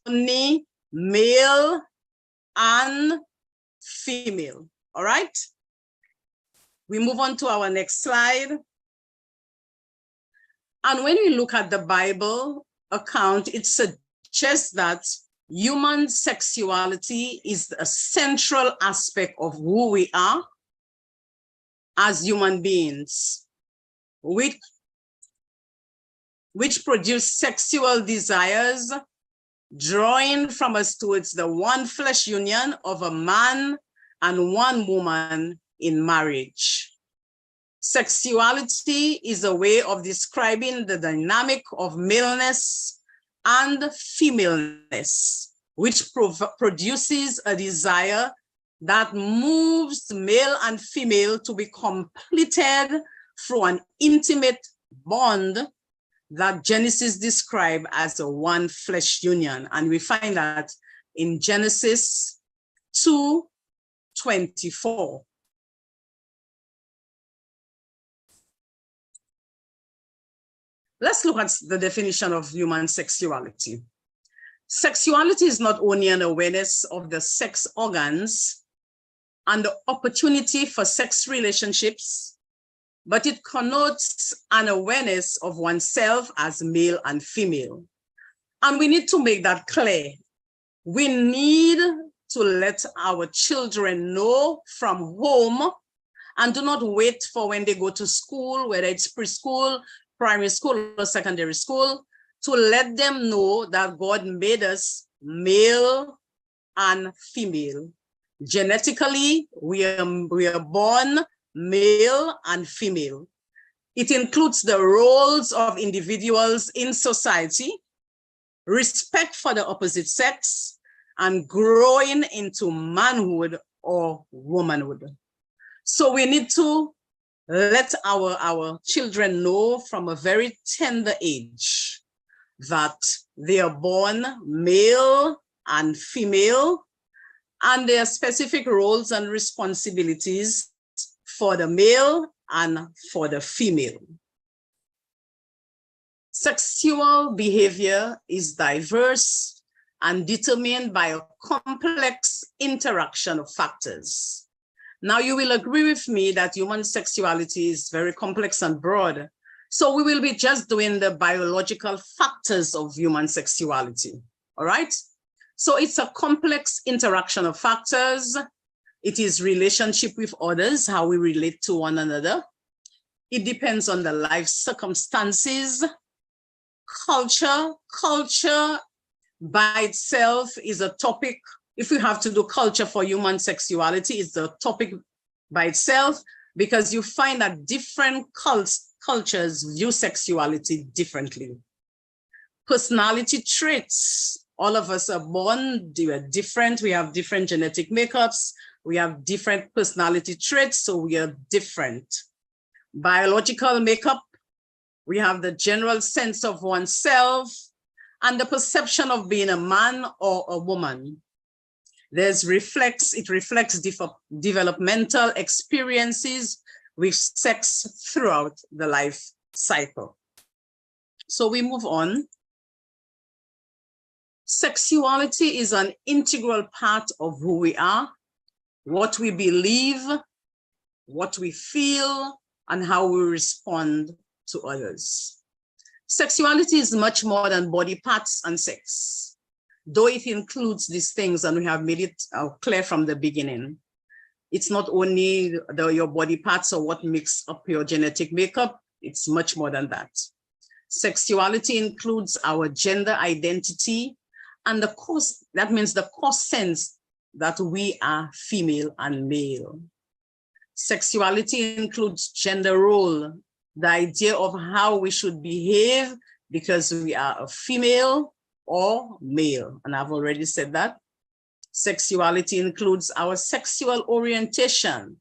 only male and female. All right. We move on to our next slide. And when we look at the Bible account, it suggests that human sexuality is a central aspect of who we are as human beings, which produce sexual desires, drawing from us towards the one flesh union of a man and one woman in marriage. Sexuality is a way of describing the dynamic of maleness and femaleness, which produces a desire that moves male and female to be completed through an intimate bond that Genesis describes as a one flesh union. And we find that in Genesis 2:24. Let's look at the definition of human sexuality. Sexuality is not only an awareness of the sex organs and the opportunity for sex relationships, but it connotes an awareness of oneself as male and female. And we need to make that clear. We need to let our children know from home, and do not wait for when they go to school, whether it's preschool, primary school, or secondary school, to let them know that God made us male and female. Genetically, we are born male and female. It includes the roles of individuals in society, respect for the opposite sex, and growing into manhood or womanhood. So we need to let our children know from a very tender age that they are born male and female, and there are specific roles and responsibilities for the male and for the female. Sexual behavior is diverse and determined by a complex interaction of factors. Now, you will agree with me that human sexuality is very complex and broad. So we will be just doing the biological factors of human sexuality, all right? So it's a complex interaction of factors. It is relationship with others, how we relate to one another. It depends on the life circumstances. Culture by itself is a topic. If we have to do culture for human sexuality, it's a topic by itself, because you find that different cultures view sexuality differently. Personality traits, all of us are born, they are different. We have different genetic makeups. We have different personality traits, so we are different. Biological makeup, we have the general sense of oneself and the perception of being a man or a woman. It reflects developmental experiences with sex throughout the life cycle. So we move on. Sexuality is an integral part of who we are, what we believe, what we feel, and how we respond to others. Sexuality is much more than body parts and sex, though it includes these things, and we have made it clear from the beginning. It's not only your body parts or what makes up your genetic makeup, it's much more than that. Sexuality includes our gender identity, and that means the core sense that we are female and male. Sexuality includes gender role, the idea of how we should behave because we are a female or male, and I've already said that. Sexuality includes our sexual orientation,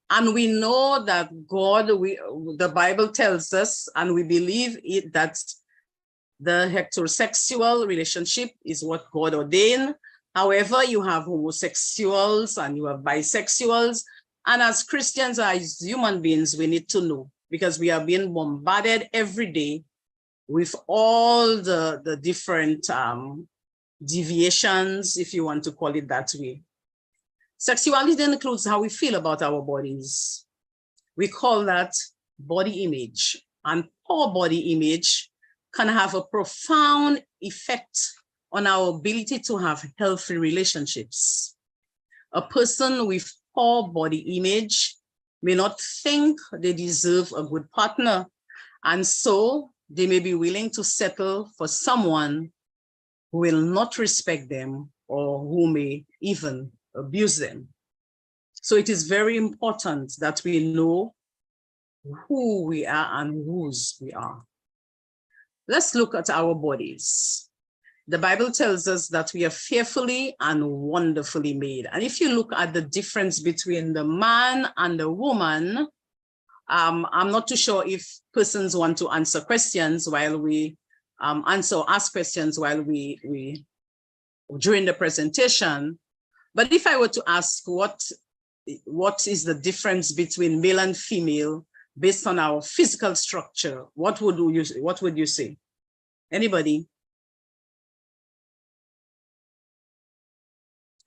and we know that the Bible tells us, and we believe it, that the heterosexual relationship is what God ordained. However, you have homosexuals and you have bisexuals, and as Christians, as human beings, we need to know, because we are being bombarded every day with all the different deviations, if you want to call it that way. Sexuality includes how we feel about our bodies. We call that body image, and poor body image can have a profound effect on our ability to have healthy relationships. A person with poor body image may not think they deserve a good partner, and so they may be willing to settle for someone who will not respect them or who may even abuse them. So it is very important that we know who we are and whose we are. Let's look at our bodies. The Bible tells us that we are fearfully and wonderfully made. And if you look at the difference between the man and the woman, I'm not too sure if persons want to answer questions while we ask questions while we during the presentation. But if I were to ask what is the difference between male and female based on our physical structure, what would you say? Anybody?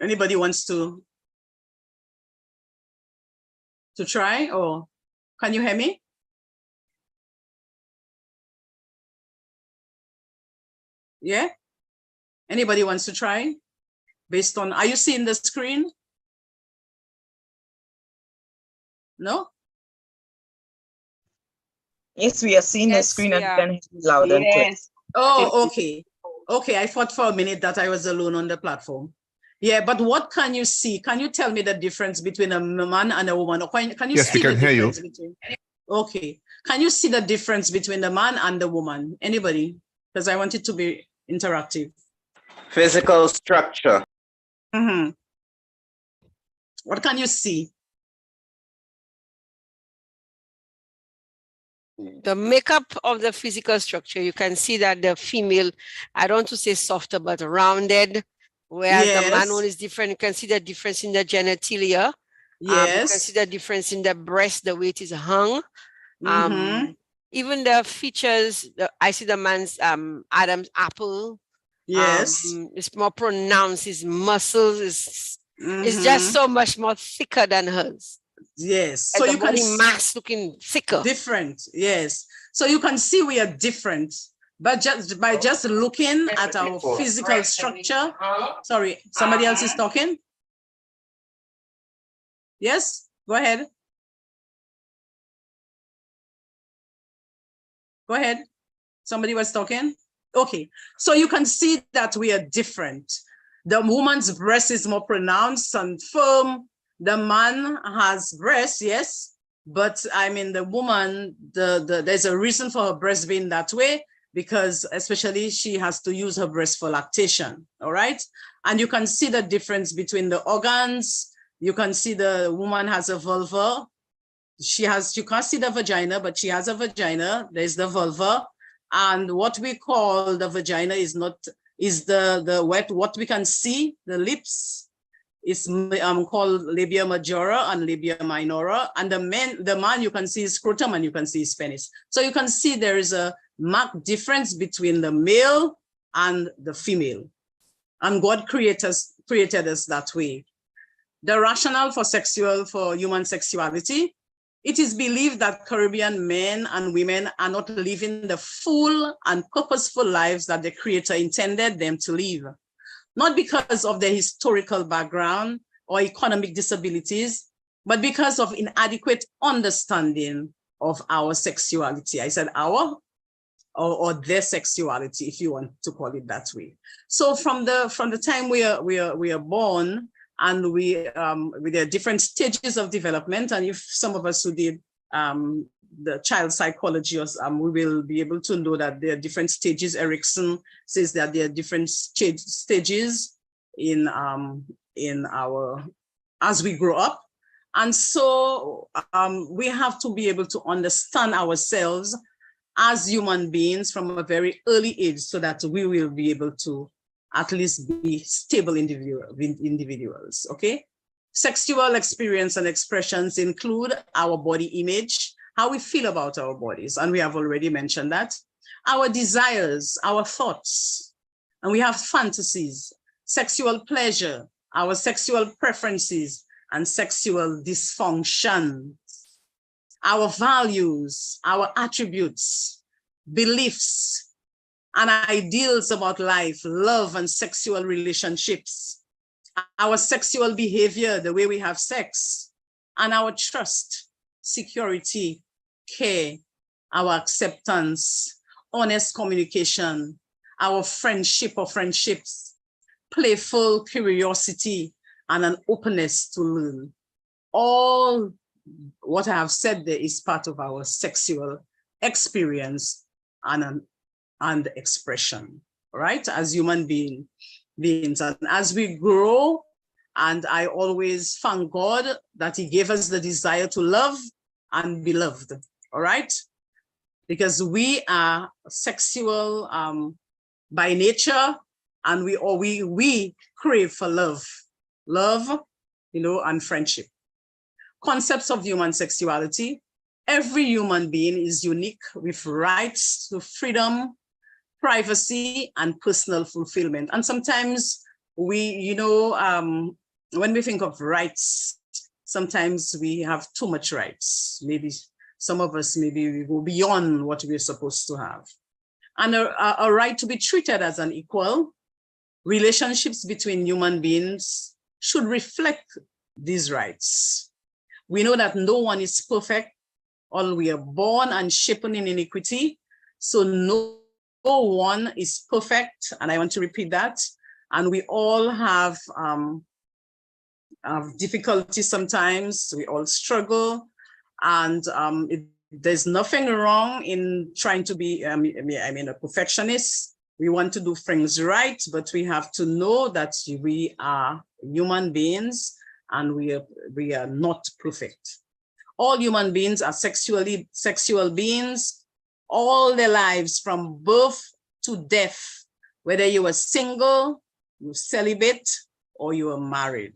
Anybody wants to try, or can you hear me? Yeah? Anybody wants to try? Based on, are you seeing the screen? No? Yes, we are seeing the screen and can hear loud and clear. Oh, okay. Okay, I thought for a minute that I was alone on the platform. Yeah, but what can you see? Can you tell me the difference between a man and a woman? Or can you Yes, see we can the hear you. difference between? Okay. Can you see the difference between the man and the woman? Anybody? Because I want it to be interactive. Physical structure. Mm-hmm. What can you see? The makeup of the physical structure, you can see that the female, I don't want to say softer, but rounded, whereas the man one is different. You can see the difference in the genitalia. Yes. You can see the difference in the breast, the way it is hung. Even the features, I see the man's Adam's apple. Yes. It's more pronounced. His muscles is it's just so much more thicker than hers. Yes. Like so you body can mass looking thicker. Different. Yes. So you can see we are different, but just by just looking at our physical structure. Sorry, somebody else is talking. Yes, go ahead. Go ahead. Somebody was talking. Okay, so you can see that we are different. The woman's breast is more pronounced and firm. The man has breasts, yes, but I mean the woman, there's a reason for her breast being that way, because especially she has to use her breast for lactation. All right, and you can see the difference between the organs. You can see the woman has a vulva. You can't see the vagina, but she has a vagina. There's the vulva. And what we call the vagina is what we can see, the lips is called labia majora and labia minora. And the man you can see his scrotum and you can see his penis. So you can see there is a marked difference between the male and the female. And God created us that way. The rationale for human sexuality. It is believed that Caribbean men and women are not living the full and purposeful lives that the Creator intended them to live, not because of their historical background or economic disabilities, but because of inadequate understanding of our sexuality. I said our or their sexuality, if you want to call it that way. So from the time we are born, and there are different stages of development. And if some of us who did the child psychology, we will be able to know that there are different stages. Erickson says that there are different stages in our, as we grow up. And so we have to be able to understand ourselves as human beings from a very early age so that we will be able to at least be stable individuals, okay? Sexual experience and expressions include our body image, how we feel about our bodies, and we have already mentioned that, our desires, our thoughts, And we have fantasies, sexual pleasure, our sexual preferences, and sexual dysfunction, our values, our attributes, beliefs, and ideals about life, love, and sexual relationships, our sexual behavior, the way we have sex, and our trust, security, care, our acceptance, honest communication, our friendship or friendships, playful curiosity, and an openness to learn. All what I have said there is part of our sexual experience and expression, right? As human beings. And as we grow, and I always thank God that he gave us the desire to love and be loved, all right? Because we are sexual by nature, and we crave for love, and friendship. Concepts of human sexuality. Every human being is unique with rights to freedom, privacy, and personal fulfillment. And sometimes when we think of rights, sometimes we have too much rights. Maybe some of us, maybe we go beyond what we're supposed to have. And a right to be treated as an equal. Relationships between human beings should reflect these rights. We know that no one is perfect. All we are born and shapen in iniquity. So no one is perfect. And I want to repeat that. And we all have difficulties sometimes. We all struggle. And there's nothing wrong in trying to be, a perfectionist. We want to do things right, but we have to know that we are human beings and we are not perfect. All human beings are sexual beings all their lives from birth to death, whether you are single, you're celibate, or you are married.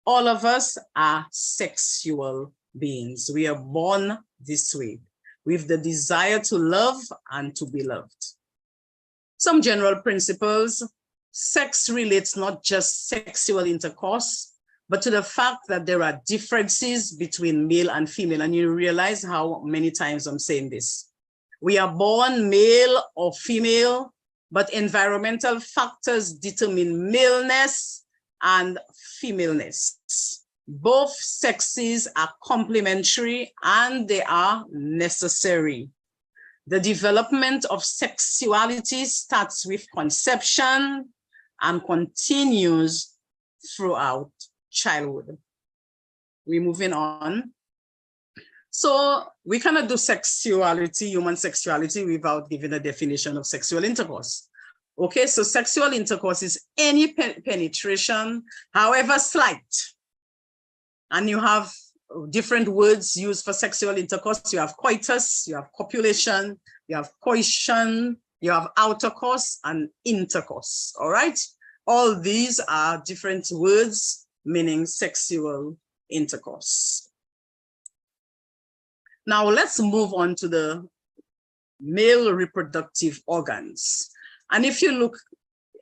All of us are sexual beings. We are born this way with the desire to love and to be loved. Some general principles. Sex relates not just sexual intercourse, but to the fact that there are differences between male and female. And you realize how many times I'm saying this. We are born male or female, but environmental factors determine maleness and femaleness. Both sexes are complementary and they are necessary. The development of sexuality starts with conception and continues throughout childhood. We're moving on. So we cannot do sexuality, human sexuality, without giving a definition of sexual intercourse. Okay, so sexual intercourse is any penetration, however slight. And you have different words used for sexual intercourse. You have coitus, you have copulation, you have coition, you have outer course and intercourse, all right? All these are different words meaning sexual intercourse. Now let's move on to the male reproductive organs. And if you look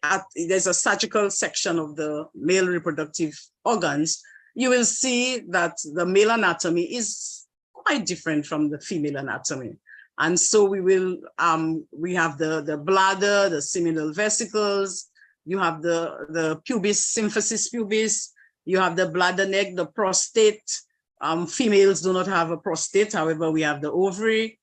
at, there's a surgical section of the male reproductive organs, you will see that the male anatomy is quite different from the female anatomy. And so we have the bladder, the seminal vesicles, you have the pubis, symphysis pubis, you have the bladder neck, the prostate. Females do not have a prostate, however, we have the ovary,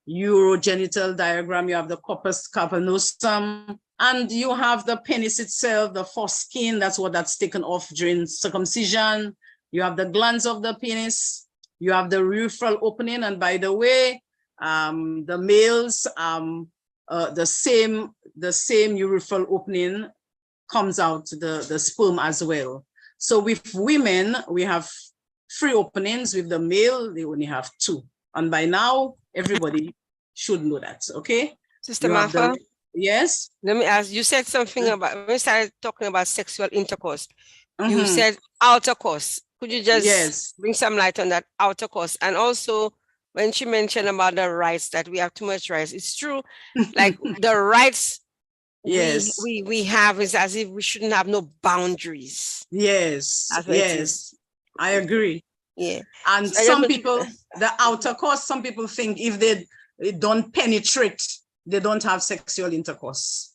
urogenital diagram, you have the corpus cavernosum, and you have the penis itself, the foreskin, that's taken off during circumcision. You have the glands of the penis, you have the urethral opening, and by the way, the males, the same urethral opening comes out the sperm as well. So with women, we have 3 openings. With the male, they only have 2. And by now, everybody should know that, okay? Sister Martha? Yes? Let me ask, you said something about, when we started talking about sexual intercourse, you said outer course. Could you just bring some light on that outer course? And also, when she mentioned about the rights, that we have too much rights, it's true. Like the rights Yes. we have is as if we shouldn't have no boundaries. Yes. That's what it is. Yes. I agree. Yeah. And So I some just- people, the outer course, some people think if they don't penetrate, they don't have sexual intercourse.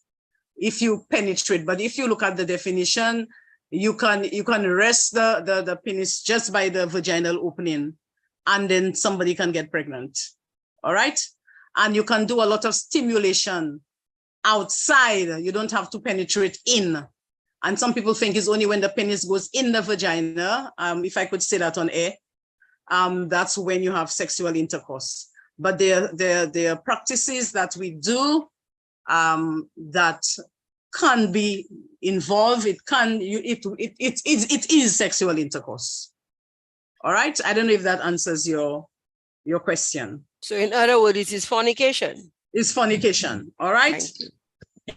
If you penetrate, but if you look at the definition, you can rest the penis just by the vaginal opening, and then somebody can get pregnant. All right. And you can do a lot of stimulation outside. You don't have to penetrate in. And some people think it's only when the penis goes in the vagina, if I could say that on air, that's when you have sexual intercourse. But there are practices that we do that can be involved. It is sexual intercourse. All right. I don't know if that answers your question. So in other words, it is fornication. It's fornication. All right. Thank you.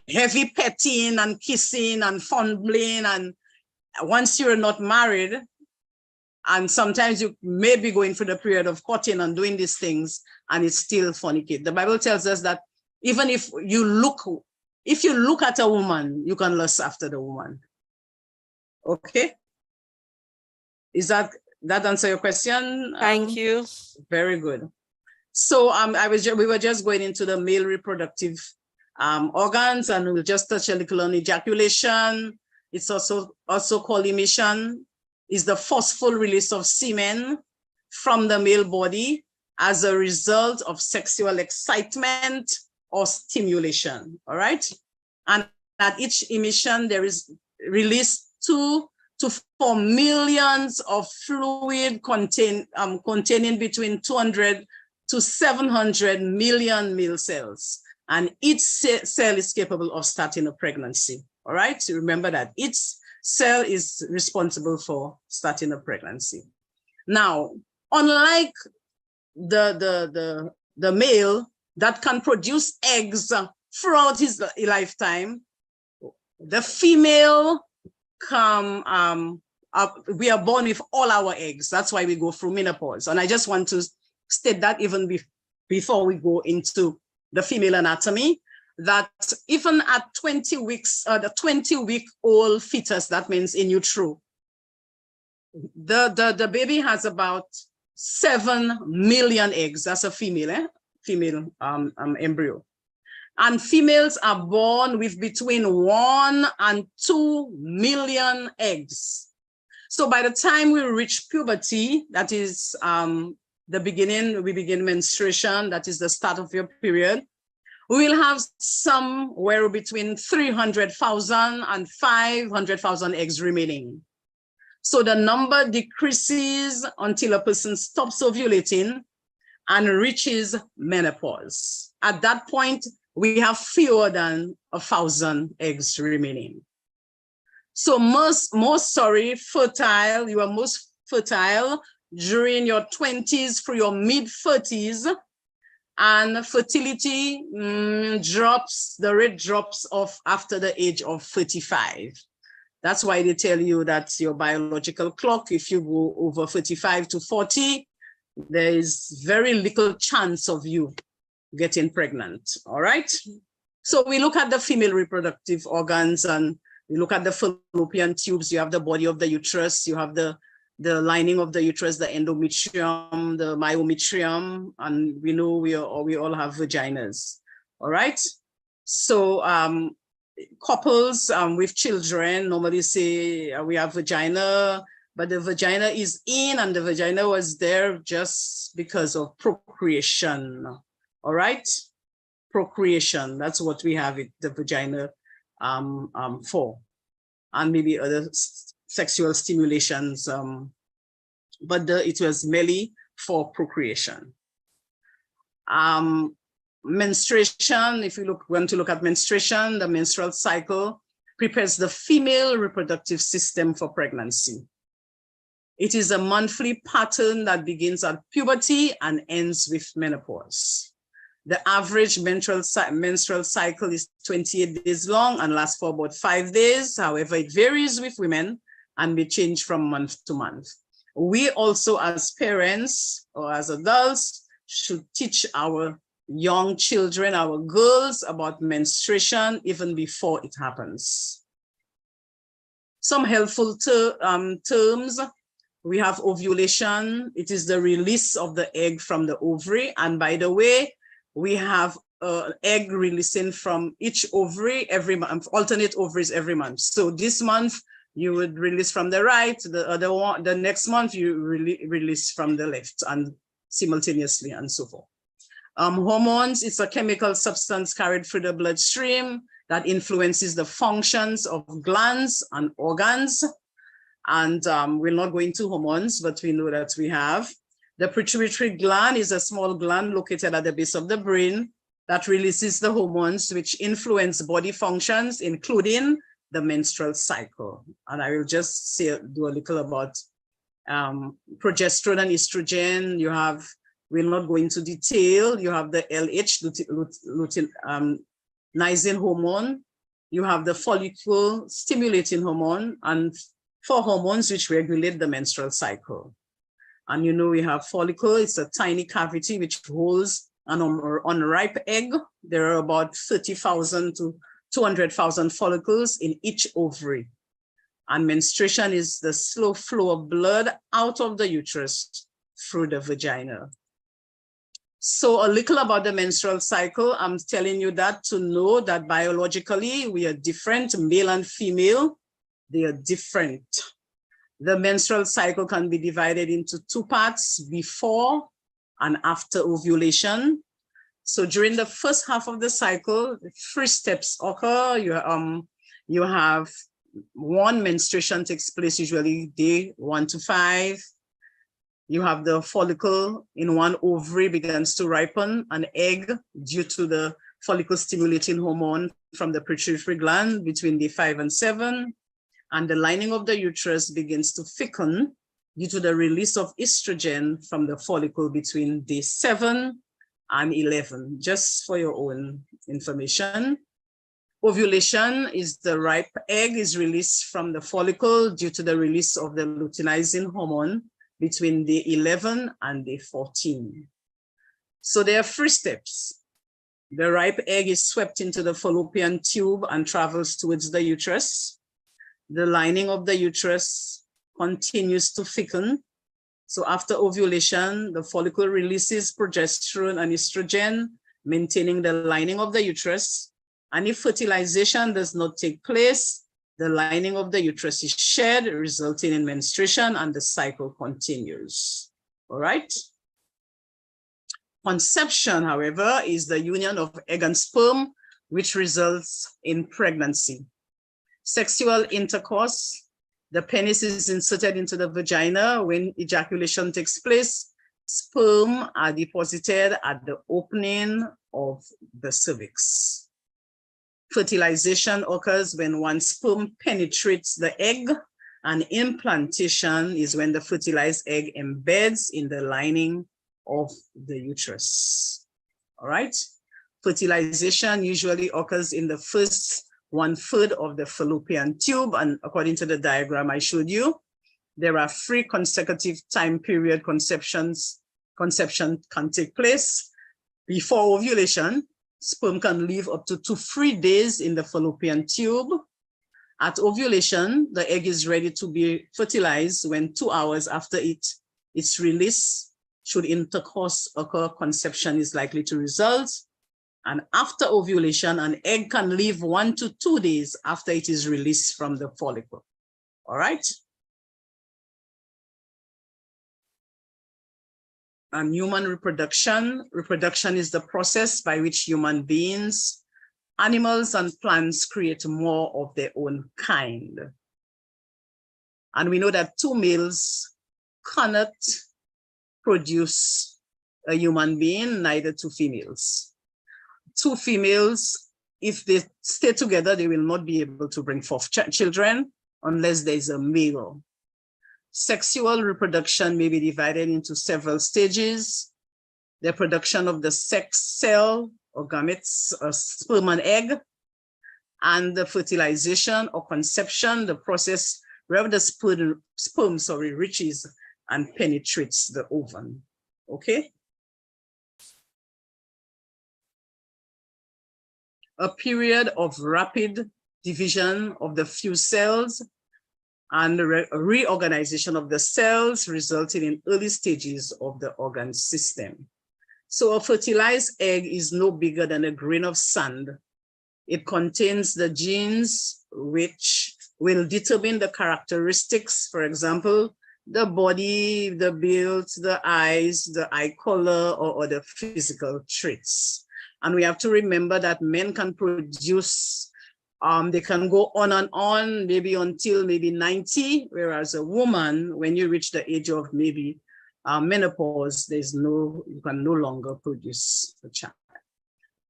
Heavy petting and kissing and fondling, and once you're not married, and sometimes you may be going through the period of courting and doing these things, and it's still fornicate. The Bible tells us that even if you look at a woman, you can lust after the woman. Okay. Is that answer your question? Thank you. Very good. So we were just going into the male reproductive organs, and we'll just touch a little on ejaculation. It's also called emission. Is the forceful release of semen from the male body as a result of sexual excitement or stimulation. All right. And at each emission, there is released 2 to 4 millions of fluid containing between 200 to 700 million male cells. And each cell is capable of starting a pregnancy. All right. So remember that each cell is responsible for starting a pregnancy. Now, unlike the male that can produce eggs throughout his lifetime, the female we are born with all our eggs. That's why we go through menopause. And I just want to state that even before we go into the female anatomy, that even at 20 weeks, the 20-week-old fetus, that means in utero, the baby has about 7 million eggs. That's a female embryo. And females are born with between 1 and 2 million eggs. So by the time we reach puberty, that is the beginning, we begin menstruation, that is the start of your period, we will have somewhere between 300,000 and 500,000 eggs remaining. So the number decreases until a person stops ovulating and reaches menopause. At that point, we have fewer than 1,000 eggs remaining. So fertile, you are most fertile during your 20s through your mid-30s, and fertility drops, the rate drops off after the age of 35. That's why they tell you that your biological clock, if you go over 35 to 40, there is very little chance of you getting pregnant. All right. So we look at the female reproductive organs, and we look at the fallopian tubes. You have the body of the uterus, you have the lining of the uterus, the endometrium, the myometrium, and we know we all have vaginas. All right. So couples with children normally say we have vagina, but the vagina is in, and the vagina was there just because of procreation. All right. Procreation, that's what we have the vagina for, and maybe other sexual stimulations, but it was merely for procreation. Menstruation, if you want to look at menstruation, the menstrual cycle prepares the female reproductive system for pregnancy. It is a monthly pattern that begins at puberty and ends with menopause. The average menstrual cycle is 28 days long and lasts for about 5 days. However, it varies with women and may change from month to month. We also, as parents or as adults, should teach our young children, our girls, about menstruation even before it happens. Some helpful terms. We have ovulation. It is the release of the egg from the ovary. And by the way, we have egg releasing from each ovary every month, alternate ovaries every month. So this month you would release from the right, the other one, the next month you release from the left, and simultaneously and so forth. Hormones, it's a chemical substance carried through the bloodstream that influences the functions of glands and organs. And we'll not go into hormones, but we know that we have. The pituitary gland is a small gland located at the base of the brain that releases the hormones which influence body functions, including the menstrual cycle. And I will just do a little about progesterone and estrogen. You have, we'll not go into detail. You have the LH, luteinizing hormone. You have the follicle stimulating hormone, and 4 hormones which regulate the menstrual cycle. And you know we have follicle, it's a tiny cavity which holds an unripe egg. There are about 30,000 to 200,000 follicles in each ovary. And menstruation is the slow flow of blood out of the uterus through the vagina. So a little about the menstrual cycle. I'm telling you that to know that biologically we are different, male and female, they are different. The menstrual cycle can be divided into 2 parts, before and after ovulation. So during the first half of the cycle, 3 steps occur. You have 1 menstruation takes place usually day 1 to 5. You have the follicle in 1 ovary begins to ripen an egg due to the follicle stimulating hormone from the pituitary gland between day 5 and 7. And the lining of the uterus begins to thicken due to the release of estrogen from the follicle between day 7 and 11, just for your own information. Ovulation is the ripe egg is released from the follicle due to the release of the luteinizing hormone between day 11 and day 14. So there are 3 steps. The ripe egg is swept into the fallopian tube and travels towards the uterus. The lining of the uterus continues to thicken. So after ovulation, the follicle releases progesterone and estrogen, maintaining the lining of the uterus. And if fertilization does not take place, the lining of the uterus is shed, resulting in menstruation, and the cycle continues. All right. Conception, however, is the union of egg and sperm, which results in pregnancy. Sexual intercourse, the penis is inserted into the vagina. When ejaculation takes place, sperm are deposited at the opening of the cervix. Fertilization occurs when 1 sperm penetrates the egg, and implantation is when the fertilized egg embeds in the lining of the uterus. All right. Fertilization usually occurs in the first 1/3 of the fallopian tube, and according to the diagram I showed you, there are 3 consecutive time period conception can take place. Before ovulation, sperm can live up to 2 to 3 days in the fallopian tube. At ovulation, the egg is ready to be fertilized when 2 hours after its release. Should intercourse occur, conception is likely to result. And after ovulation, an egg can live 1 to 2 days after it is released from the follicle. All right. And human reproduction. Reproduction is the process by which human beings, animals, and plants create more of their own kind. And we know that 2 males cannot produce a human being, neither 2 females. 2 females, if they stay together, they will not be able to bring forth children unless there is a male. Sexual reproduction may be divided into several stages. The production of the sex cell or gametes, or sperm and egg, and the fertilization or conception, the process where the sperm reaches and penetrates the ovum. Okay. a period of rapid division of the fused cells and reorganization of the cells, resulting in early stages of the organ system. So a fertilized egg is no bigger than a grain of sand. It contains the genes which will determine the characteristics, for example, the body, the build, the eyes, the eye color, or other physical traits. And we have to remember that men can produce, they can go on and on, maybe until maybe 90, whereas a woman, when you reach the age of maybe menopause, you can no longer produce a child.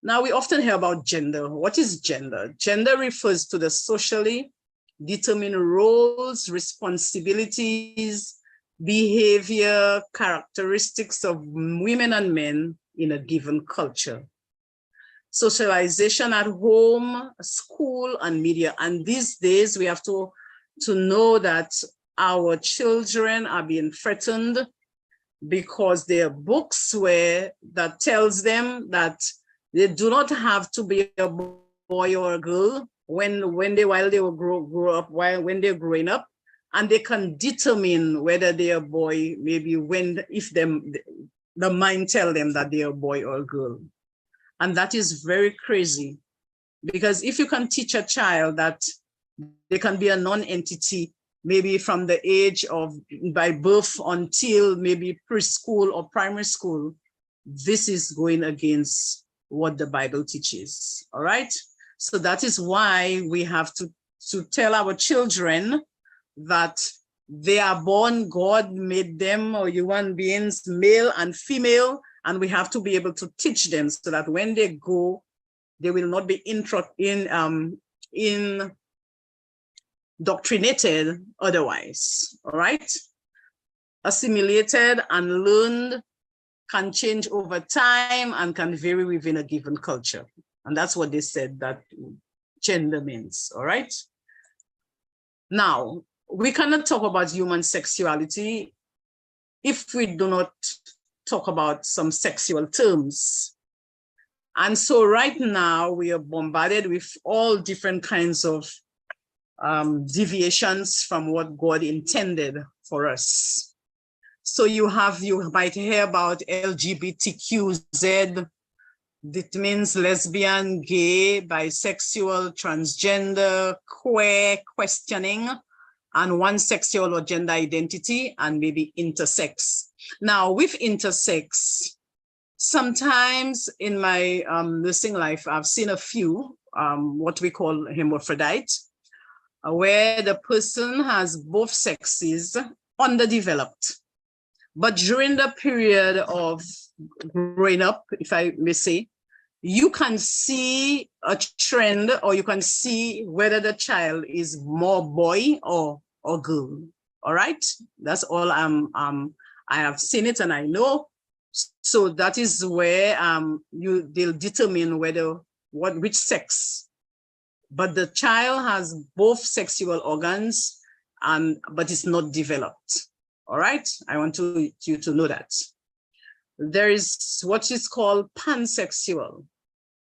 Now, we often hear about gender. What is gender? Gender refers to the socially determined roles, responsibilities, behavior, characteristics of women and men in a given culture. Socialization at home, school, and media. And these days, we have to know that our children are being threatened because there are books that tells them that they do not have to be a boy or a girl when they're growing up, and they can determine whether they're a boy, maybe if the mind tell them that they're a boy or a girl. And that is very crazy, because if you can teach a child that they can be a non-entity, maybe from the age of by birth until maybe preschool or primary school, this is going against what the Bible teaches. All right. So that is why we have to tell our children that they are born, God made them, or human beings, male and female, and we have to be able to teach them so that when they go, they will not be indoctrinated otherwise. All right. Assimilated and learned can change over time and can vary within a given culture. And that's what they said that gender means. All right. Now, we cannot talk about human sexuality if we do not talk about some sexual terms. And so right now we are bombarded with all different kinds of deviations from what God intended for us. So you might hear about LGBTQZ. It means lesbian, gay, bisexual, transgender, queer, questioning, and one sexual or gender identity, and maybe intersex. Now, with intersex, sometimes in my nursing life, I've seen a few, what we call hermaphrodite, where the person has both sexes underdeveloped. But during the period of growing up, if I may say, you can see a trend, or you can see whether the child is more boy or girl. All right, that's all I have seen it and I know. So that is where they'll determine which sex. But the child has both sexual organs, but it's not developed. All right, I want you to know that. There is what is called pansexual.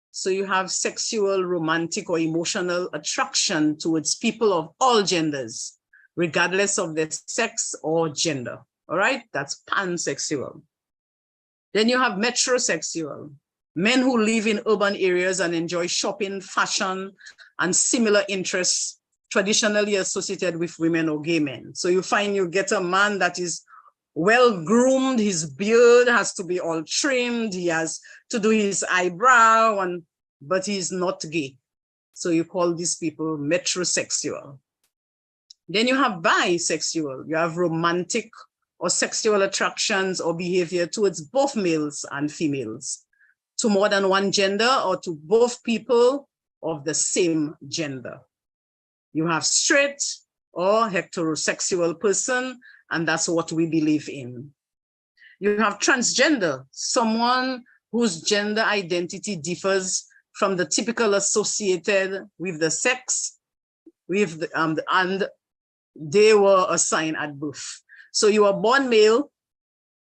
So you have sexual, romantic, or emotional attraction towards people of all genders, regardless of their sex or gender. All right, that's pansexual. Then you have metrosexual, men who live in urban areas and enjoy shopping, fashion, and similar interests traditionally associated with women or gay men. So you get a man that is well groomed, his beard has to be all trimmed, he has to do his eyebrow, but he's not gay. So you call these people metrosexual. Then you have bisexual. You have romantic or sexual attractions or behavior towards both males and females, to more than one gender, or to both people of the same gender. You have straight or heterosexual person, and that's what we believe in. You have transgender, someone whose gender identity differs from the typical associated with the sex, and they were assigned at birth. So you are born male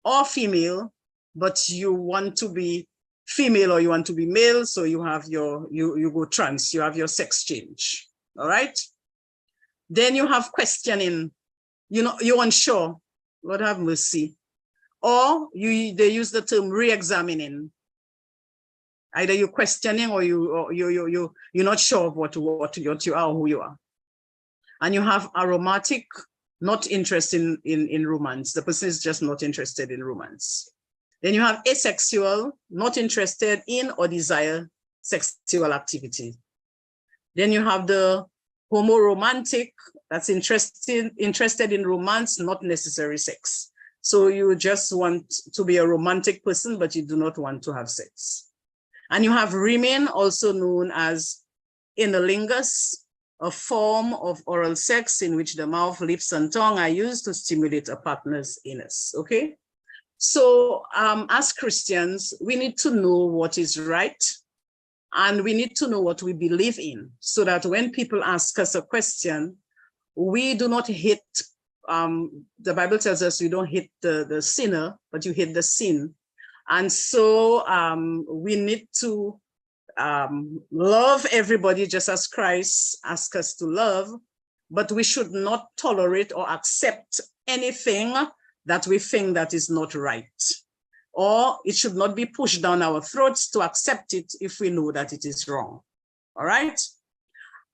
or female, but you want to be female or you want to be male, so you have your, you go trans, you have your sex change, all right? Then you have questioning, you know, you're unsure, Lord have mercy. Or they use the term re-examining. Either you're questioning or you're not sure of what you are, who you are. And you have aromatic, not interested in romance. The person is just not interested in romance. Then you have asexual, not interested in or desire sexual activity. Then you have the homoromantic, that's interested in romance, not necessary sex. So you just want to be a romantic person, but you do not want to have sex. And you have remain, also known as analingus, a form of oral sex in which the mouth, lips, and tongue are used to stimulate a partner's anus, okay? So as Christians, we need to know what is right, and we need to know what we believe in, so that when people ask us a question, we do not hit, the Bible tells us you don't hit the sinner, but you hit the sin. And so we need to love everybody just as Christ asked us to love, but we should not tolerate or accept anything that we think that is not right. Or it should not be pushed down our throats to accept it if we know that it is wrong, all right?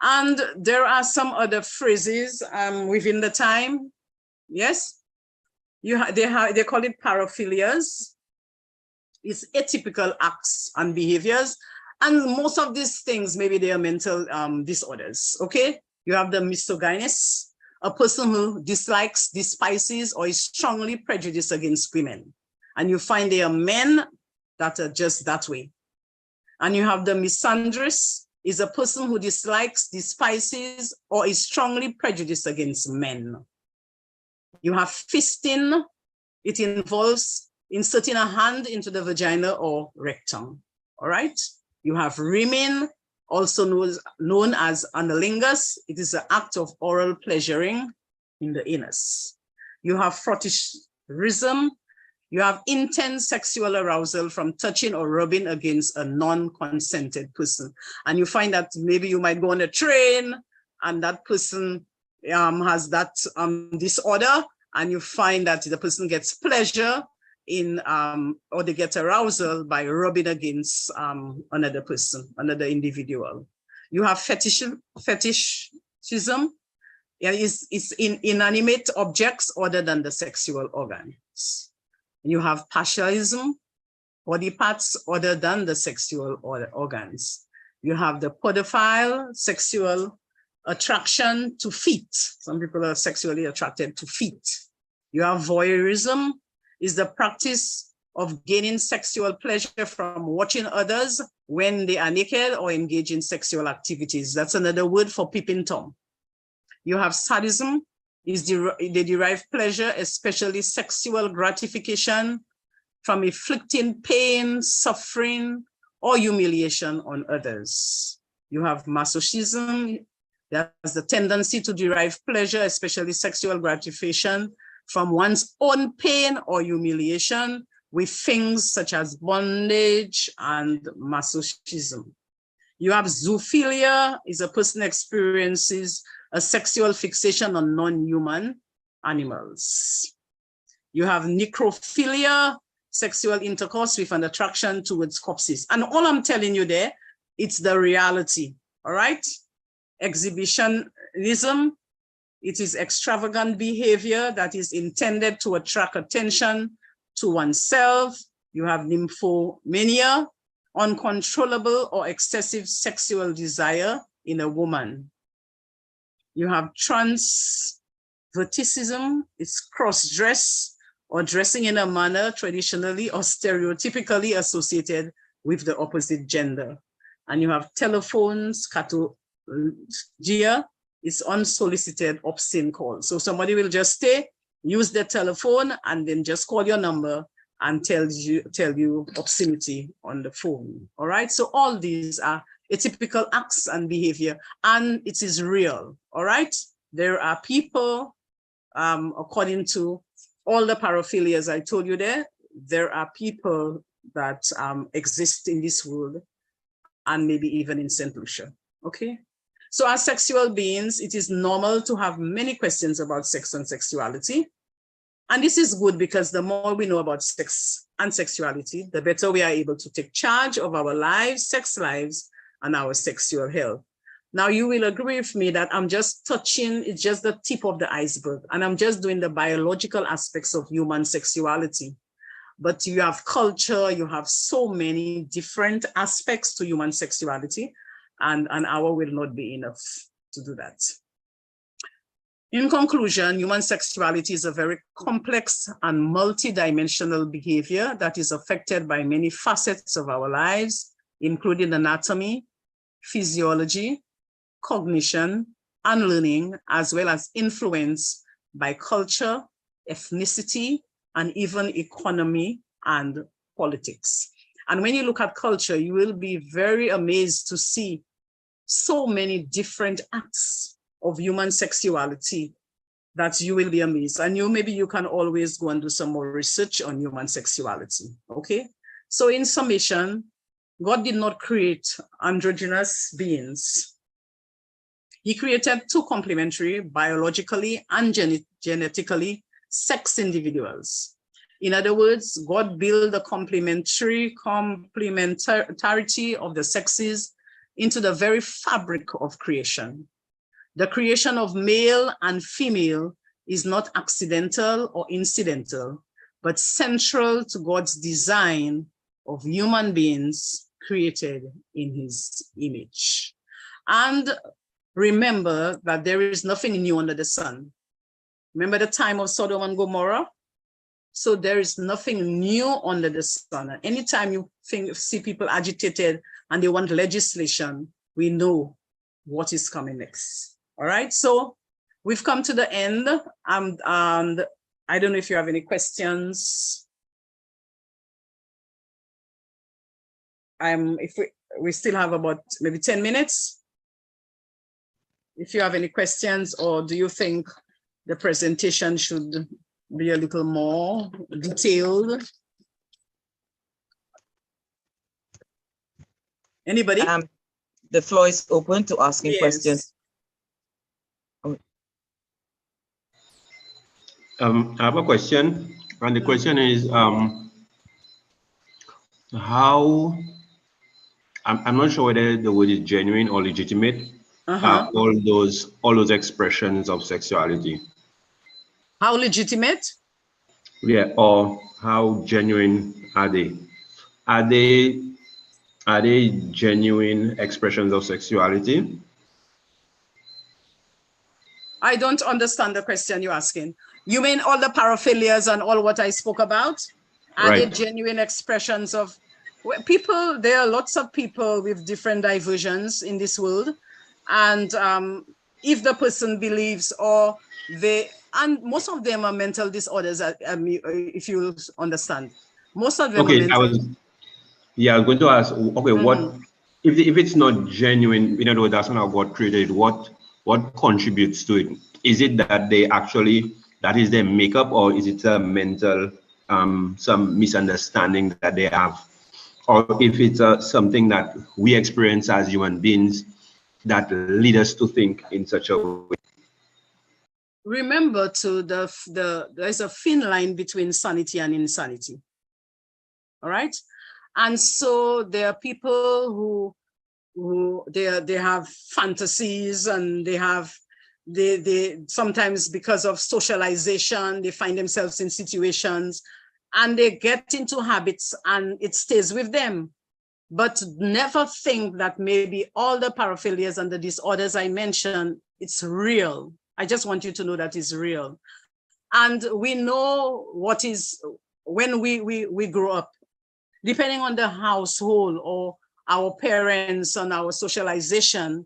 And there are some other phrases within the time, yes? They call it paraphilias. It's atypical acts and behaviors. And most of these things, maybe they are mental disorders, okay? You have the misogynist, a person who dislikes, despises, or is strongly prejudiced against women. And you find there are men that are just that way. And you have the misandrist, is a person who dislikes, despises, or is strongly prejudiced against men. You have fisting, it involves inserting a hand into the vagina or rectum, all right? You have remain, also known as analingus. It is an act of oral pleasuring in the anus. You have fetishism. You have intense sexual arousal from touching or rubbing against a non-consented person. And you find that maybe you might go on a train and that person has that disorder, and you find that the person gets pleasure in, or they get arousal by rubbing against another person, another individual. You have fetishism. Yeah, it's in inanimate objects other than the sexual organs. You have partialism, body parts other than the sexual organs. You have the podophile, sexual attraction to feet. Some people are sexually attracted to feet. You have voyeurism, is the practice of gaining sexual pleasure from watching others when they are naked or engage in sexual activities. That's another word for peeping Tom. You have sadism, they derive pleasure, especially sexual gratification, from inflicting pain, suffering, or humiliation on others. You have masochism, that's the tendency to derive pleasure, especially sexual gratification, from one's own pain or humiliation with things such as bondage and masochism. You have zoophilia, is a person experiences a sexual fixation on non-human animals. You have necrophilia, sexual intercourse with an attraction towards corpses. And all I'm telling you there, it's the reality, all right? Exhibitionism, it is extravagant behavior that is intended to attract attention to oneself. You have nymphomania, uncontrollable or excessive sexual desire in a woman. You have transvestism, it's cross-dress or dressing in a manner traditionally or stereotypically associated with the opposite gender. And you have telephones, catologia, it's unsolicited obscene calls. So somebody will just use their telephone and then just call your number and tell you obscenity on the phone, all right? So all these are atypical acts and behavior, and it is real, all right? There are people, according to all the paraphilias I told you there are people that exist in this world, and maybe even in St. Lucia. Okay. So as sexual beings, it is normal to have many questions about sex and sexuality. And this is good because the more we know about sex and sexuality, the better we are able to take charge of our lives, sex lives, and our sexual health. Now, you will agree with me that I'm just touching, it's just the tip of the iceberg, and I'm just doing the biological aspects of human sexuality. But you have culture, you have so many different aspects to human sexuality, and an hour will not be enough to do that. In conclusion, human sexuality is a very complex and multidimensional behavior that is affected by many facets of our lives, including anatomy, physiology, cognition, and learning, as well as influence by culture, ethnicity, and even economy and politics. And when you look at culture, you will be very amazed to see so many different acts of human sexuality that you will be amazed. And maybe you can always go and do some more research on human sexuality, okay? So in summation, God did not create androgynous beings. He created two complementary, biologically and genetically, sex individuals. In other words, God built the complementarity of the sexes into the very fabric of creation. The creation of male and female is not accidental or incidental, but central to God's design of human beings created in his image. And remember that there is nothing new under the sun. Remember the time of Sodom and Gomorrah? So there is nothing new under the sun. And anytime you see people agitated and they want legislation, we know what is coming next. All right, so we've come to the end, and I don't know if you have any questions. If we still have about maybe 10 minutes. If you have any questions, or do you think the presentation should be a little more detailed? Anybody? The floor is open to asking Yes. questions. I have a question, and the question is, how, I'm not sure whether the word is genuine or legitimate, all those expressions of sexuality. How legitimate? Yeah, or how genuine are they? Are they genuine expressions of sexuality? I don't understand the question you're asking. You mean all the paraphilias and all what I spoke about? Are they genuine expressions of people? There are lots of people with different diversions in this world. And if the person believes, and most of them are mental disorders, if you understand. Most of them are mental. I was going to ask, okay, what, if it's not genuine, in other words, that's not how God created it, what contributes to it? Is it that that is their makeup, or is it a mental, some misunderstanding that they have? Or if it's something that we experience as human beings that lead us to think in such a way? Remember, there's a thin line between sanity and insanity. All right? And so there are people who they have fantasies, and they sometimes, because of socialization, they find themselves in situations and they get into habits and it stays with them. But never think that maybe all the paraphilias and the disorders I mentioned, it's real. I just want you to know that it's real. And we know what is, when we grow up, depending on the household or our parents and our socialization,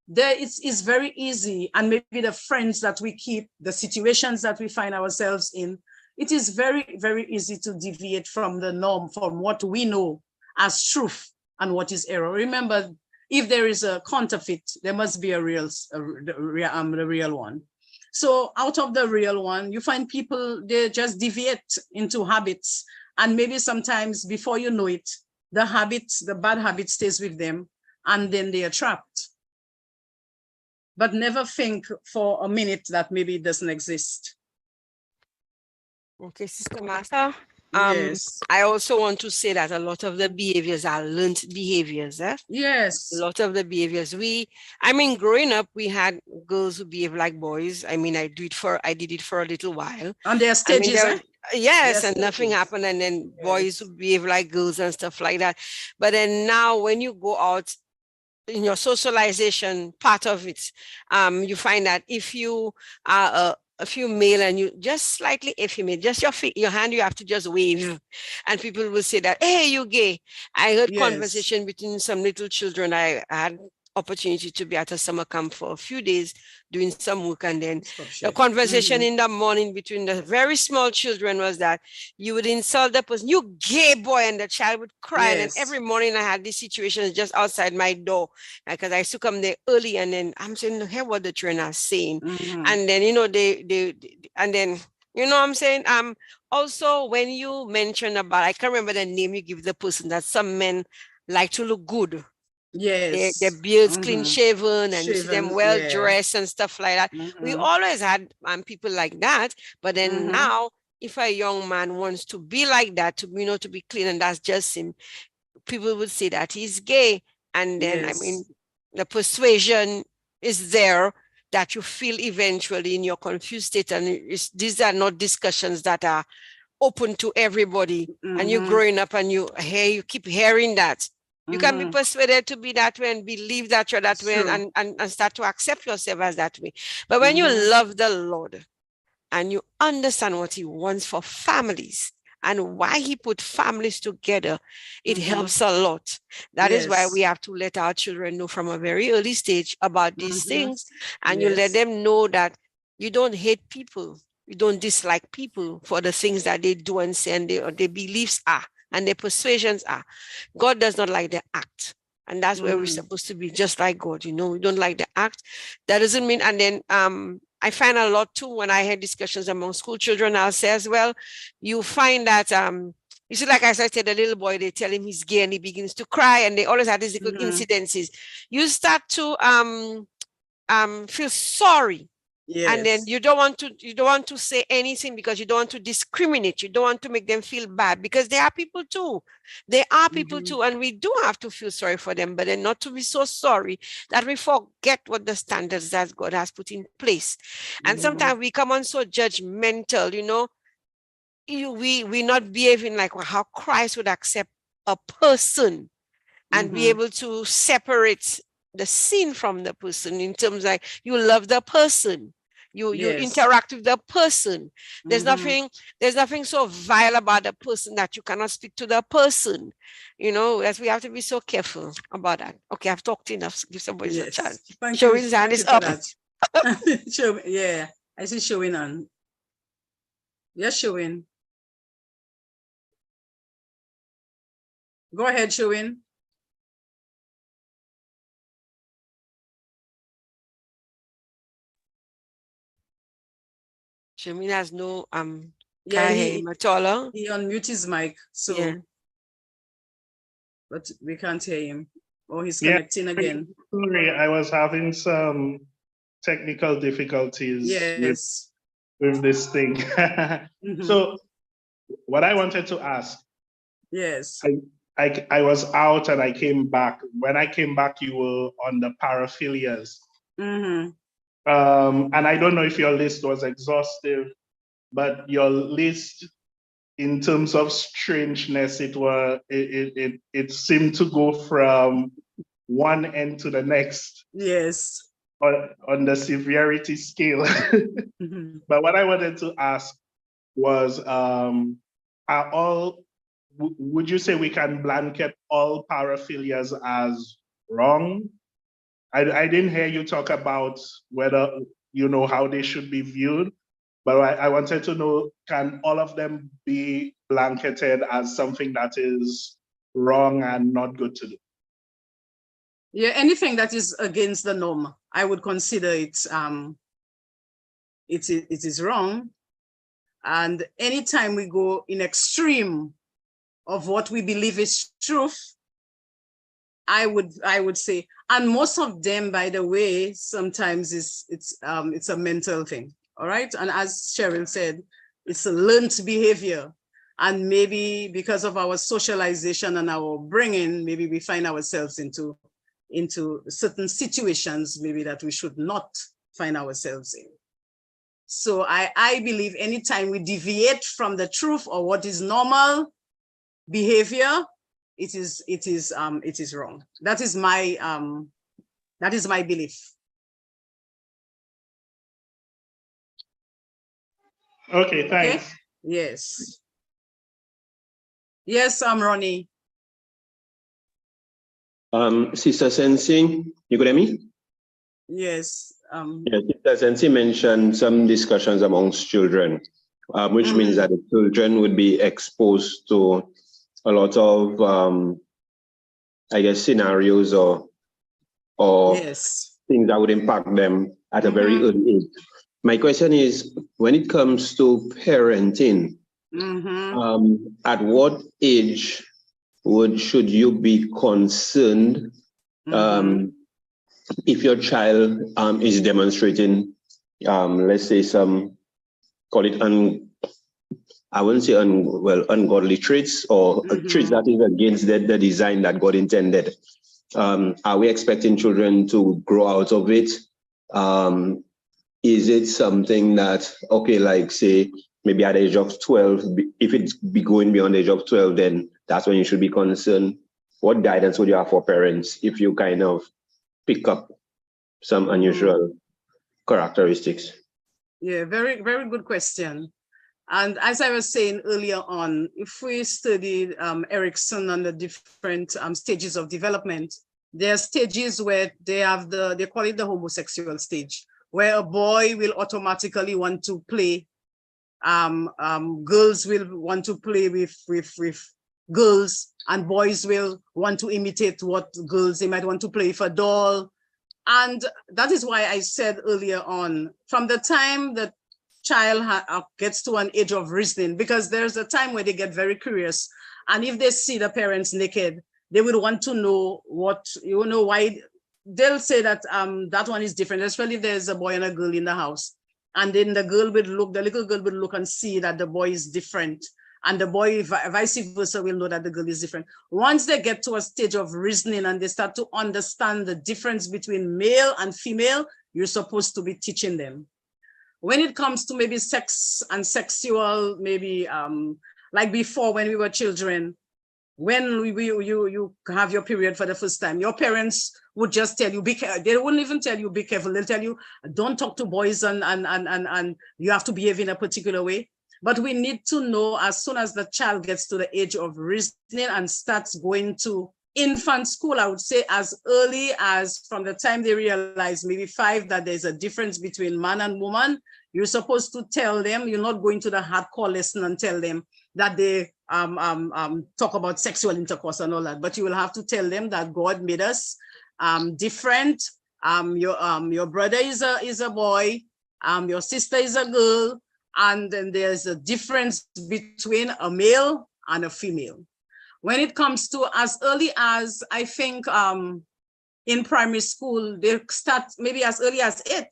it's very easy, and maybe the friends that we keep, the situations that we find ourselves in, it is very, very easy to deviate from the norm, from what we know as truth and what is error. Remember, if there is a counterfeit, there must be the real one. So out of the real one, you find people, they just deviate into habits And maybe sometimes before you know it, the bad habit stays with them, and then they are trapped. But never think for a minute that maybe it doesn't exist. Okay, Sister Martha. Yes. I also want to say that a lot of the behaviors are learned behaviors. Yes. A lot of the behaviors. Growing up, we had girls who behave like boys. I did it for a little while. And there are stages, yes, and nothing happened. And then boys who behave like girls and stuff like that. But then now when you go out in your socialization part of it, you find that if you are a female and you just slightly effeminate, just your hand, you have to just wave, and people will say that, hey, you gay. I heard conversation between some little children. I had opportunity to be at a summer camp for a few days doing some work, and then the conversation in the morning between the very small children was that you would insult the person, you gay boy, and the child would cry. And then every morning I had these situations just outside my door, because I used to come there early, and then I'm saying, hear what the children are saying. And then, and then, I'm saying, also when you mention about, I can't remember the name you give the person, that some men like to look good. Yes. Their beards clean shaven, and you see them well dressed and stuff like that. We always had people like that, but then now, if a young man wants to be like that, to be clean, and that's just him, people would say that he's gay. And then the persuasion is there that you feel eventually in your confused state, and these are not discussions that are open to everybody. And you're growing up and you keep hearing that. You can be persuaded to be that way and believe that you're that way, and start to accept yourself as that way. But when you love the Lord and you understand what he wants for families and why he put families together, it helps a lot. That is why we have to let our children know from a very early stage about these things. And you let them know that you don't hate people. You don't dislike people for the things that they do and say, and their beliefs are, and their persuasions are. God does not like the act. And that's where we're supposed to be, just like God. We don't like the act. That doesn't mean, and then I find a lot too, when I had discussions among school children, I'll say as well, you find that, you see, like I said, the little boy, they tell him he's gay and he begins to cry, and they always have these little incidences. You start to feel sorry. And then you don't want to say anything, because you don't want to discriminate. You don't want to make them feel bad, because they are people too. They are people too. And we do have to feel sorry for them, but then not to be so sorry that we forget what the standards that God has put in place. And sometimes we come on so judgmental, we're not behaving like how Christ would accept a person, and be able to separate the sin from the person, in terms like you love the person. You interact with the person. There's nothing so vile about the person that you cannot speak to the person. As we have to be so careful about that. Okay, I've talked enough. Give somebody a chance. Showing hand is up. Yeah, I see showing on. Yes, showing. Go ahead, showing. Shamin has no he unmute his mic, so but we can't hear him. Or he's connecting again. Sorry, I was having some technical difficulties with this thing. So what I wanted to ask, I was out and I came back. When I came back, you were on the paraphilias. And I don't know if your list was exhaustive, but your list, in terms of strangeness, it seemed to go from one end to the next. Yes. On the severity scale. But what I wanted to ask was, would you say we can blanket all paraphilias as wrong? I didn't hear you talk about whether, how they should be viewed, but I wanted to know, can all of them be blanketed as something that is wrong and not good to do? Yeah, anything that is against the norm, I would consider it is wrong. And anytime we go in extreme of what we believe is truth, I would say, and most of them, by the way, sometimes it's a mental thing. All right. And as Cheryl said, it's a learned behavior. And maybe because of our socialization and our bringing, maybe we find ourselves into certain situations, maybe that we should not find ourselves in. So I believe anytime we deviate from the truth or what is normal behavior, it is wrong. That is my belief. Okay, thanks. Okay? Yes. Yes, I'm Ronnie. Sister Sensing, you could hear me? Yes. Yeah, Sister Sensing mentioned some discussions amongst children, which means that the children would be exposed to a lot of, I guess, scenarios or yes. things that would impact them at a very early age. My question is, when it comes to parenting, at what age should you be concerned if your child is demonstrating, let's say some, call it I wouldn't say ungodly traits or traits that is against the design that God intended? Are we expecting children to grow out of it? Is it something that, okay, like say, maybe at the age of 12, if it's going beyond the age of 12, then that's when you should be concerned? What guidance would you have for parents if you kind of pick up some unusual characteristics? Yeah, very, very good question. And as I was saying earlier on, if we study Erikson and the different stages of development, there are stages where they call it the homosexual stage, where a boy will automatically want to play. Girls will want to play with girls, and boys will want to imitate what girls, they might want to play with a doll. And that is why I said earlier on, from the time that child gets to an age of reasoning, because there's a time where they get very curious, and if they see the parents naked, they would want to know why. They'll say that that one is different, especially if there's a boy and a girl in the house, and then the little girl would look and see that the boy is different, and the boy vice versa will know that the girl is different. Once they get to a stage of reasoning and they start to understand the difference between male and female, you're supposed to be teaching them. When it comes to maybe sex and sexual, maybe like before when we were children, when you have your period for the first time, your parents would just tell you, be careful. They wouldn't even tell you, be careful. They'll tell you, don't talk to boys and you have to behave in a particular way. But we need to know as soon as the child gets to the age of reasoning and starts going to infant school, I would say as early as from the time they realize maybe 5 that there's a difference between man and woman, you're supposed to tell them. You're not going to the hardcore lesson and tell them that they talk about sexual intercourse and all that, but you will have to tell them that God made us different. Your brother is a boy, your sister is a girl, and then there's a difference between a male and a female. When it comes to as early as, I think in primary school, they start maybe as early as 8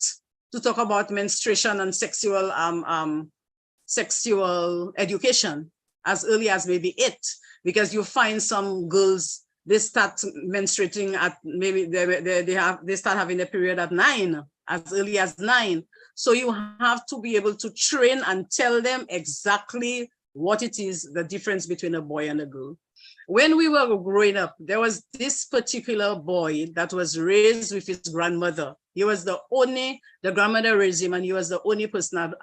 to talk about menstruation and sexual education, as early as maybe 8, because you find some girls, they start menstruating at maybe they start having a period at 9, as early as 9. So you have to be able to train and tell them exactly what it is, the difference between a boy and a girl. When we were growing up, there was this particular boy that was raised with his grandmother. He was the grandmother raised him, and he was the only person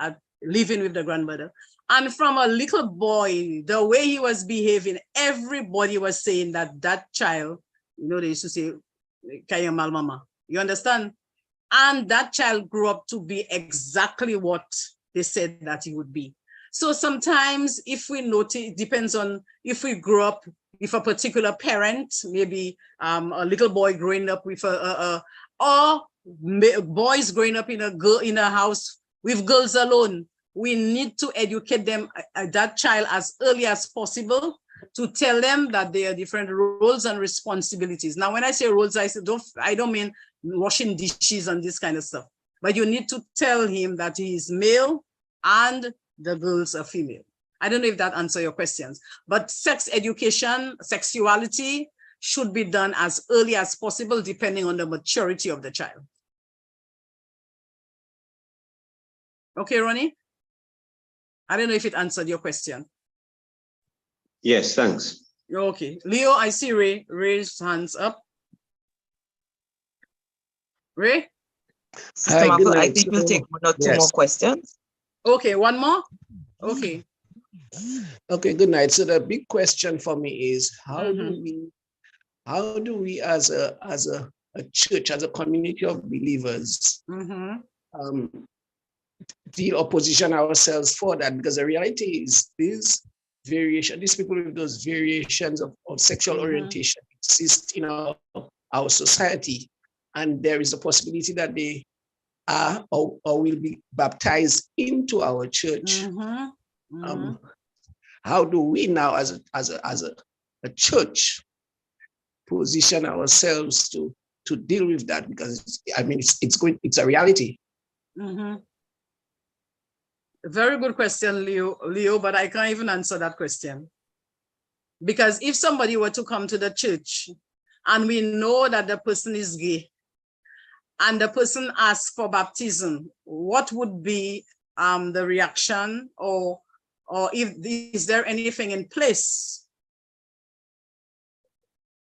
living with the grandmother. And from a little boy, the way he was behaving, everybody was saying that child, they used to say, "Kaya mal mama." You understand? And that child grew up to be exactly what they said that he would be. So sometimes if we notice, it depends on if we grew up with a particular parent, maybe a little boy growing up with or boys growing up in a house with girls alone. We need to educate them, that child, as early as possible, to tell them that there are different roles and responsibilities. Now, when I say roles, I don't mean washing dishes and this kind of stuff, but you need to tell him that he is male and the girls are female. I don't know if that answers your questions, but sex education, sexuality should be done as early as possible, depending on the maturity of the child. Okay, Ronnie? I don't know if it answered your question. Yes, thanks. Okay. Leo, I see Ray raised hands up. Ray? Sister Marvel, I think we'll take one or two more questions. Okay, one more? Okay. Okay, good night. So the big question for me is how do we as a church, as a community of believers, deal or position ourselves for that? Because the reality is these people with those variations of sexual orientation exist in our society, and there is a possibility that they are or will be baptized into our church. How do we now as a church position ourselves to deal with that? Because it's a reality. Very good question, Leo, but I can't even answer that question. Because if somebody were to come to the church and we know that the person is gay and the person asks for baptism, what would be the reaction, or is there anything in place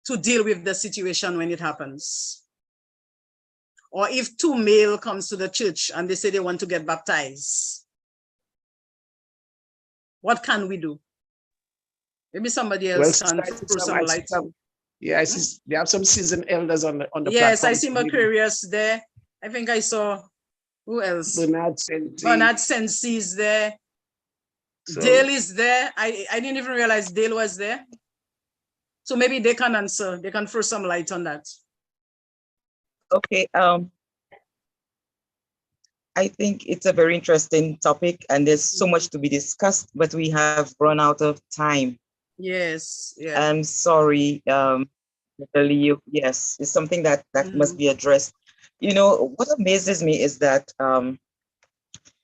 to deal with the situation when it happens? Or if two male comes to the church and they say they want to get baptized, what can we do? Maybe somebody else can throw some light. Yeah, I see they have some seasoned elders on the yes, platform. I see Macarius there. I think I saw, who else? Bernard Sensi is there. So, Dale is there. I didn't even realize Dale was there. So maybe they can answer. They can throw some light on that. Okay. I think it's a very interesting topic and there's so much to be discussed, but we have run out of time. Yes. Yeah. I'm sorry, Leo. Yes, it's something that must be addressed. You know, what amazes me is that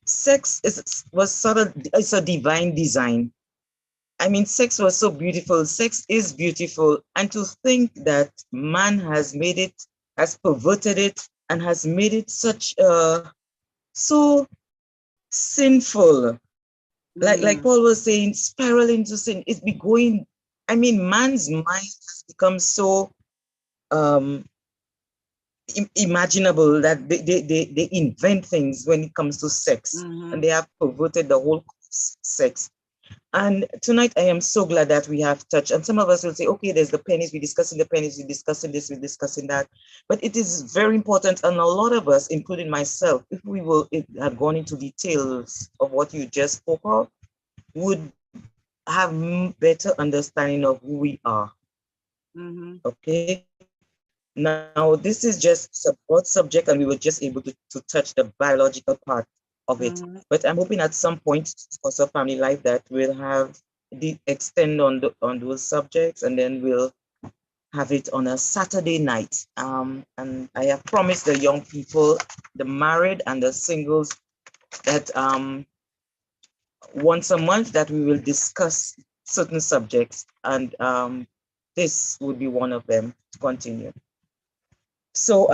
sex it's a divine design. I mean, sex was so beautiful. Sex is beautiful. And to think that man has made it, has perverted it, and has made it such so sinful. Like Paul was saying, spiral into sin. It's be going, I mean, man's mind has become so imaginable that they invent things when it comes to sex, and they have perverted the whole sex. And tonight I am so glad that we have touched, and some of us will say, okay, there's the pennies, we're discussing the pennies, we're discussing this, we're discussing that. But it is very important, and a lot of us, including myself, if we had gone into details of what you just spoke of, would have better understanding of who we are. Okay. Now, this is just a broad subject, and we were just able to touch the biological part of it. But I'm hoping at some point, also family life, that we'll have the extend on those subjects, and then we'll have it on a Saturday night. And I have promised the young people, the married and the singles, that once a month that we will discuss certain subjects, and this would be one of them to continue. So,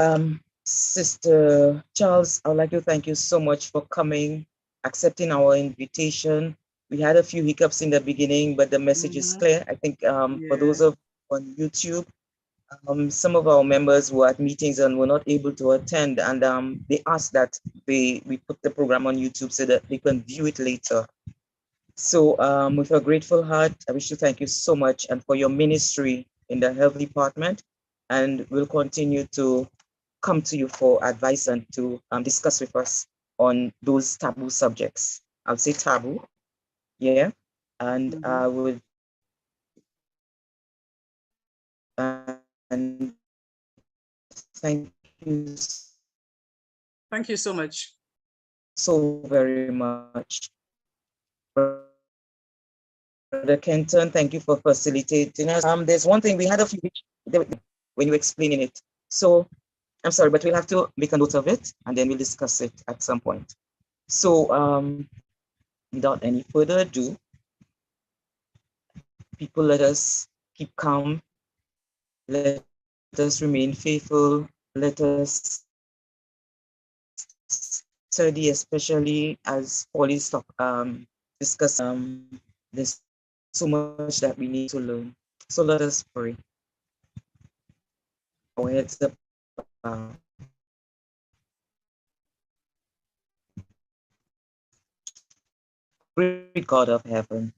Sister Charles, I would like to thank you so much for coming, accepting our invitation. We had a few hiccups in the beginning, but the message is clear. I think for those on YouTube, some of our members were at meetings and were not able to attend, and they asked that we put the program on YouTube so that they can view it later. So with a grateful heart, I wish to thank you so much, and for your ministry in the health department. And we'll continue to come to you for advice and to discuss with us on those taboo subjects. I'll say taboo, yeah. And I would, and thank you. Thank you so much. So very much. Brother Kenton, thank you for facilitating us. There's one thing we had a few when you were explaining it. So I'm sorry, but we'll have to make a note of it and then we'll discuss it at some point. So without any further ado, people, let us keep calm. Let us remain faithful. Let us study, especially as Paul is discuss. There's so much that we need to learn. So let us pray. Our heads up. Great God of heaven,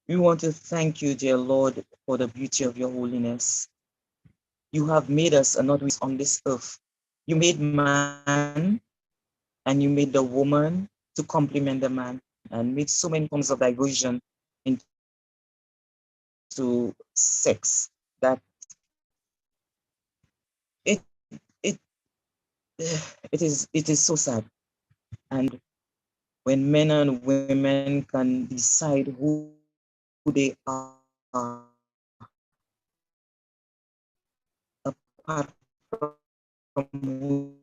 we want to thank you, dear Lord, for the beauty of your holiness. You have made us and not on this earth. You made man and you made the woman to complement the man and made so many forms of diversion into sex that it it it is so sad. And when men and women can decide who they are apart from who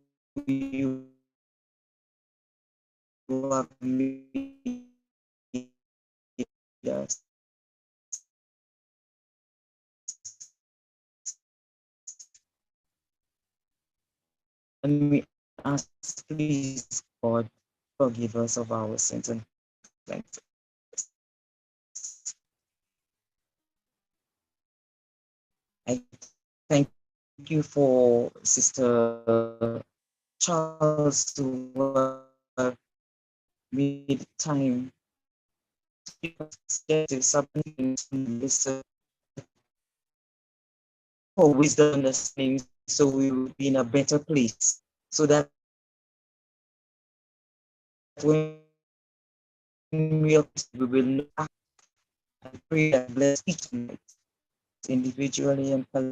you have made us. And we ask, please, God, forgive us of our sins and thanks. I thank you for Sister Charles who made time to something to listen for wisdom and understanding, so we will be in a better place, so that when we will act and pray and bless each night individually and